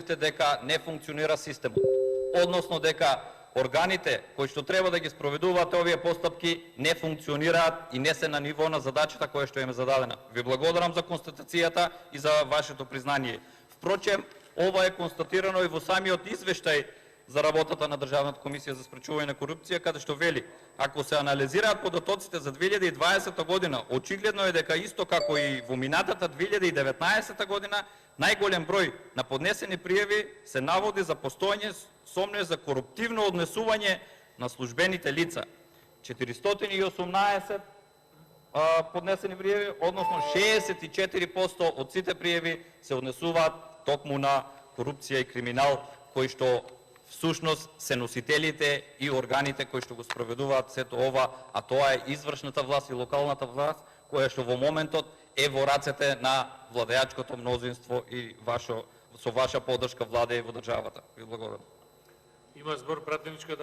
дека не функционира системот, односно дека органите кои што треба да ги спроведуваат овие постапки не функционираат и не се на ниво на задачата која што им е зададена. Ви благодарам за констатацијата и за вашето признание. Впрочем, ова е констатирано и во самиот извештај за работата на Државната комисија за спречување на корупција, каде што вели: ако се анализираат податоците за 2020 година, очигледно е дека исто како и во минатата 2019 година, најголем број на поднесени пријави се наводи за постоење сомнеж за коруптивно однесување на службените лица. 418 поднесени пријави, односно 64% од сите пријави се однесуваат токму на корупција и криминал, кои што всушност се носителите и органите кои што го спроведуваат сето ова, а тоа е извршната власт и локалната власт, која што во моментот е во рацете на владеачкото мнозинство и со ваша поддршка владее во државата. Ви благодарам. Има збор пратеничка да